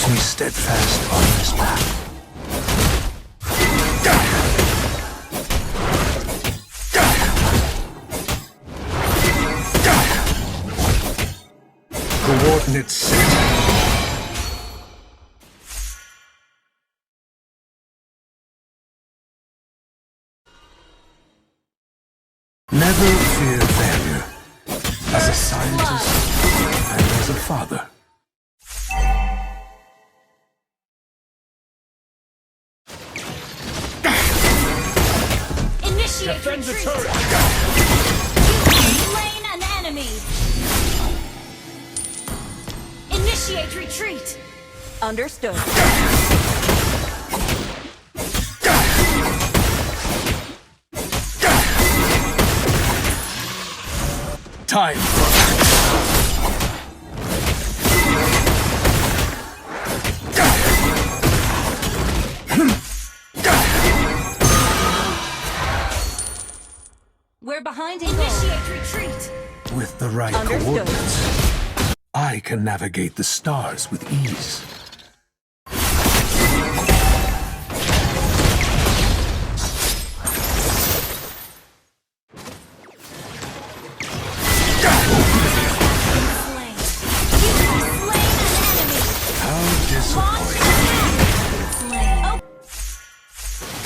me steadfast on this path. Coordinates set. Never fear failure. As a scientist and as a father. Initiate Defend retreat. The turret. You've slain an enemy. Initiate retreat. Understood. Time for action. We're behind. Initiate retreat. With the right coordinates, I can navigate the stars with ease.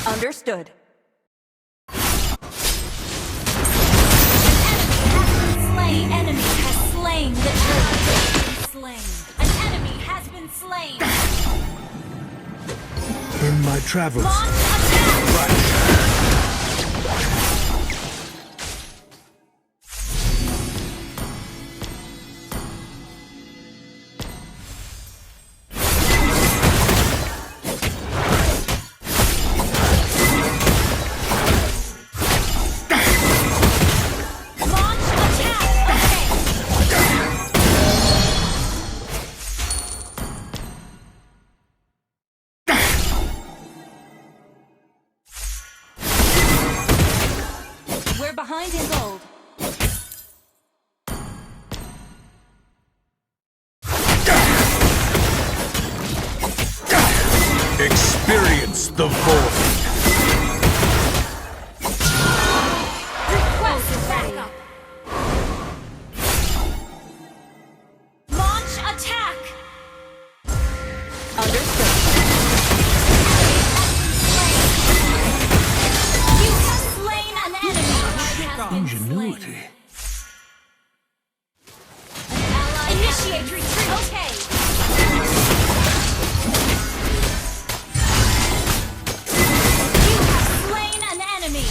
Understood. An enemy has slain the turret. Slain. An enemy has been slain. In my travels. Behind in gold. Experience the void. Request backup. Launch attack. Understood. Ingenuity. Initiate retreat. Okay. You have slain an enemy.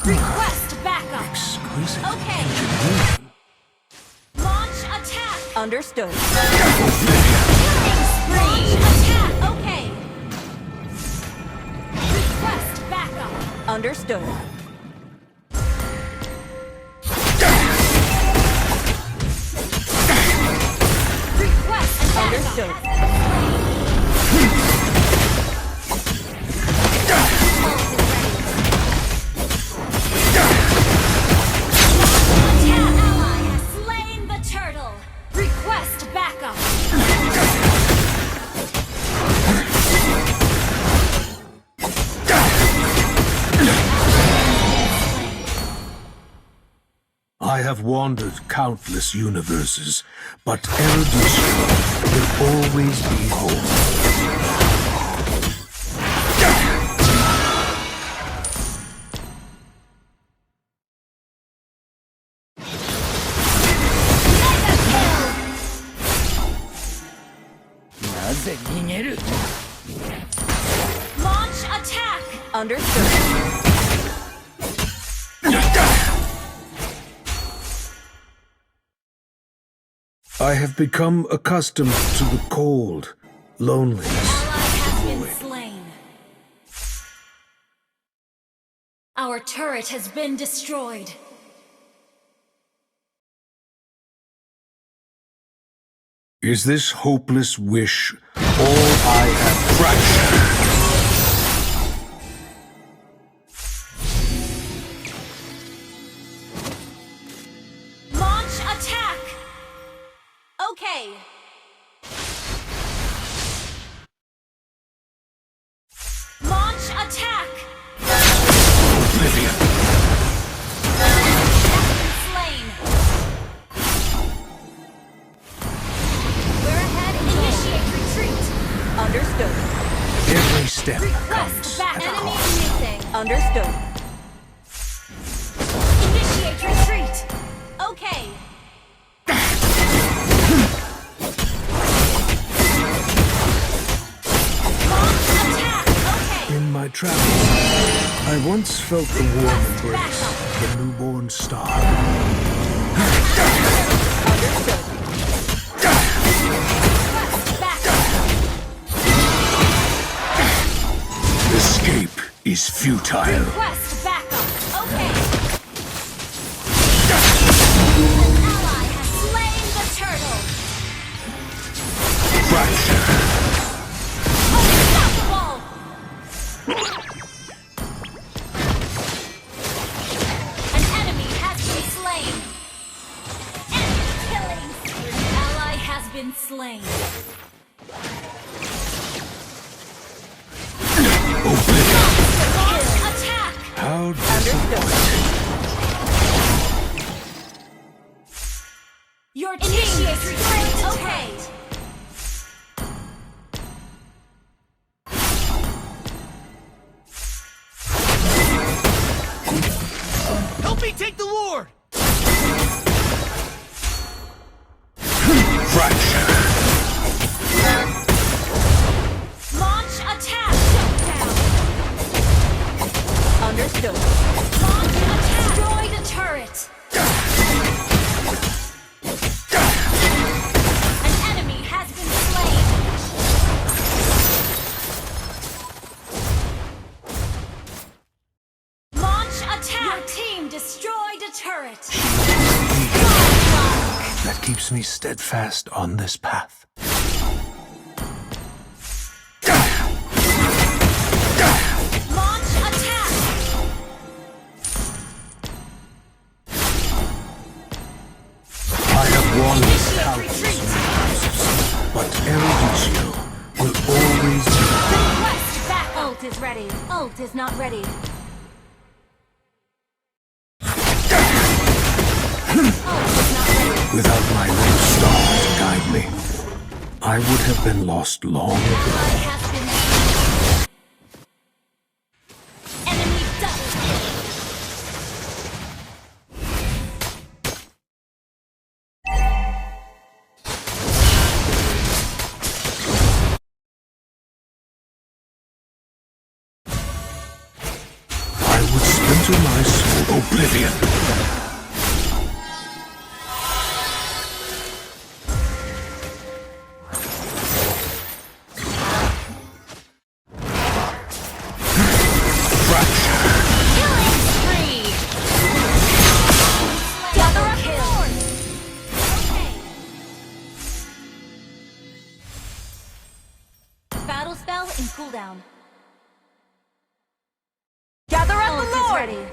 Request backup. Exquisite. Okay. Engineering. Launch attack. Understood. Launch attack. Okay. Request backup. Understood. Request backup. Understood. Ally has slain the turtle. Request backup. I have wandered countless universes, but erudition will always be home. Launch attack. Understood. I have become accustomed to the cold, loneliness. Ally has been slain. Our turret has been destroyed. Is this hopeless wish all I have fractured? Okay. Launch attack. Oblivion. Slain. We're ahead. Initiate retreat. Understood. Every step Request counts back. at a Enemy cost. missing. Understood. Initiate retreat. Okay. Launch attack. Okay. In my travels, I once felt the warm embrace of the newborn star. Understood. Request backup. Escape is futile. Request backup. Okay. An ally has slain the turtle. Fracture. Unstoppable. An enemy has been slain. Enemy killing. An ally has been slain. Oblivion. Launch attack. How Understood. Your team is retreat. Okay. Help me take the Lord! fracture. Launch attack. Down. Understood. Launch attack. Destroy the turret. An enemy has been slain. Launch attack. Your team destroyed a turret. That keeps me steadfast on this path. Launch attack. I have wandered Initiate countless retreat. universes, but Erudicio will always be home. Request back. Ult is ready. Ult is not ready. Ult is not ready. Without my red star to guide me, I would have been lost long ago. Ally has been enemy double kill. I would splinter my soul. Oblivion. Fracture. Killing spree. Gather up thorns. Okay. Battle spell in cooldown. Gather up Ult the is Lord. ready.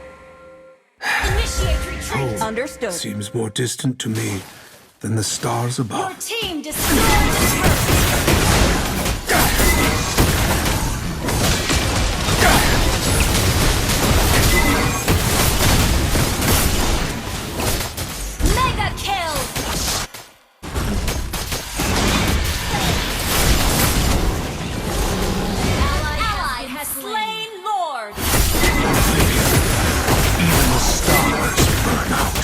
Initiate retreat. Home Understood. seems more distant to me than the stars Your above. team destroyed the turret. Mega kill. Ally has slain Lord. Even the stars burn out.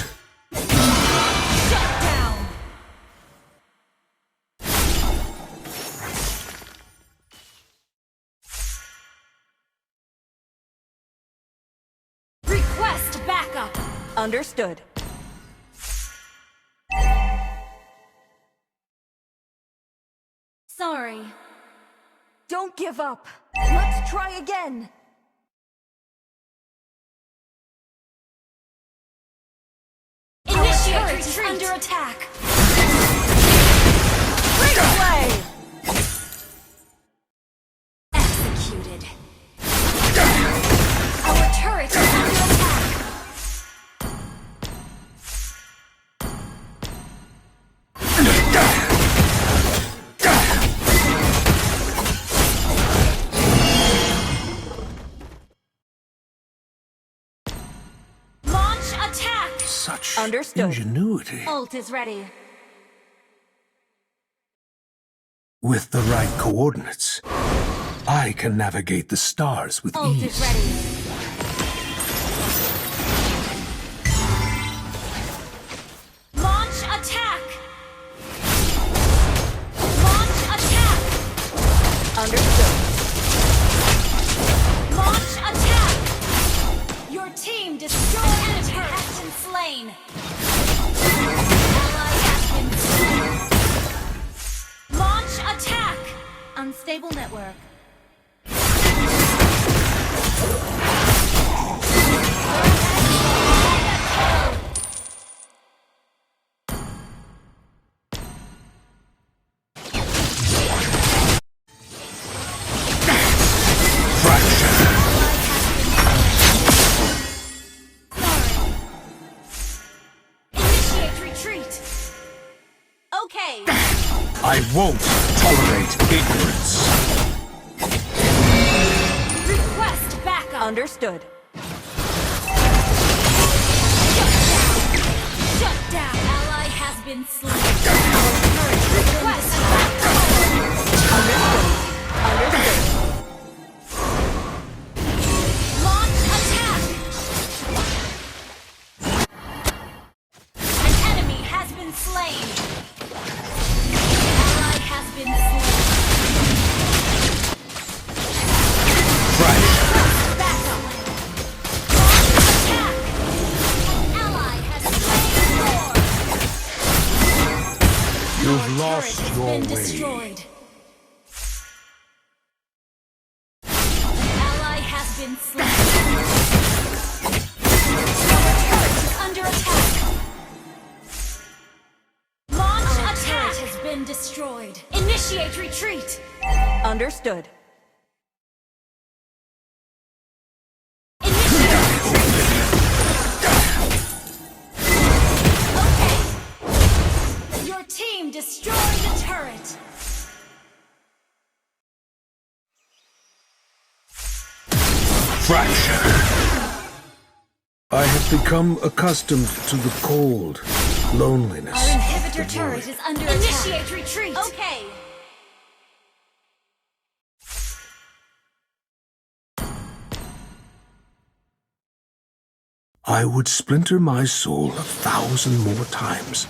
Shut down. Request backup. Understood. Sorry. Don't give up. Let's try again. Initiate turret retreat. Under attack. Replay. Executed. Our turret is under attack. Understood. ingenuity. Ult is ready. With the right coordinates, I can navigate the stars with Ult is ease. ready. Launch attack! Launch attack! Understood. Launch attack! Your team destroyed and has been slain. Ally has been slain. Launch attack! Unstable network. Initiate retreat. Okay. I won't tolerate ignorance. Request backup. Understood. Shut down. Ally has been slain. Request backup. Understood. Launch attack. An enemy has been slain. Ally has been slain. Right. Backup. Launch attack. An ally has slain Lord. You've lost Turret has your been way. destroyed. Ally has been slain. Our turret is under attack. Launch attack has been destroyed. Initiate retreat. Understood. Initiate retreat. Okay. Your team destroyed the turret. Fracture. I have become accustomed to the cold, loneliness. Our inhibitor of the turret void. is under attack. Initiate retreat. Okay. I would splinter my soul 1,000 more times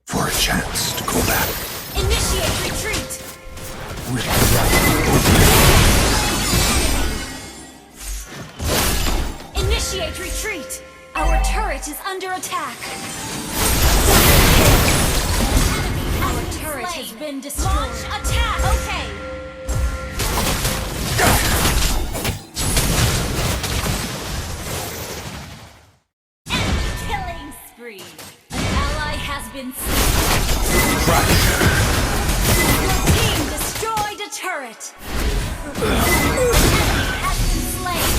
for a chance to go back Initiate retreat. with the right. Initiate retreat. Our turret is under attack. Our turret has been destroyed. Launch attack. Okay. Enemy killing spree. An ally has been slain. Fracture. Your team destroyed a turret. Enemy has been slain.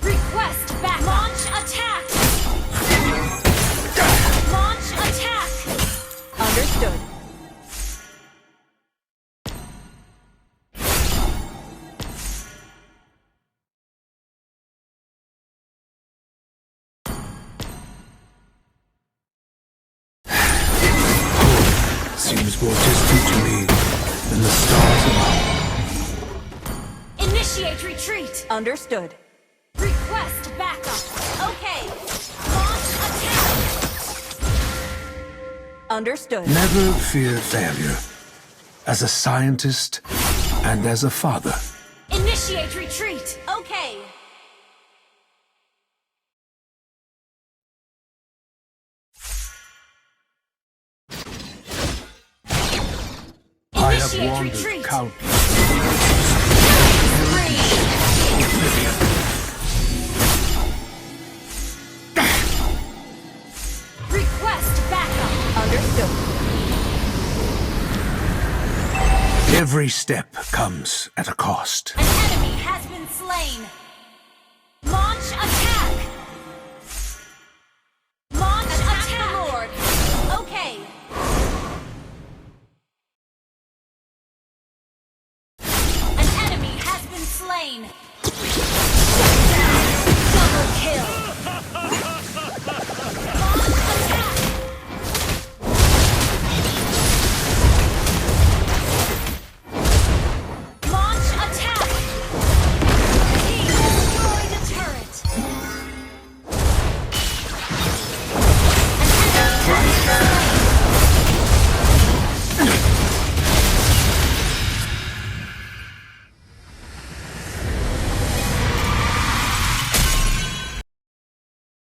Request back. Launch attack. Launch attack. Understood. Seems more distant to me than the stars above. Initiate retreat. Understood. Request backup. Okay. Launch attack. Understood. Never fear failure. As a scientist and as a father. Initiate retreat. Okay. I have Initiate wandered retreat. countless Spree. oblivion. Request backup. Understood. Every step comes at a cost. An enemy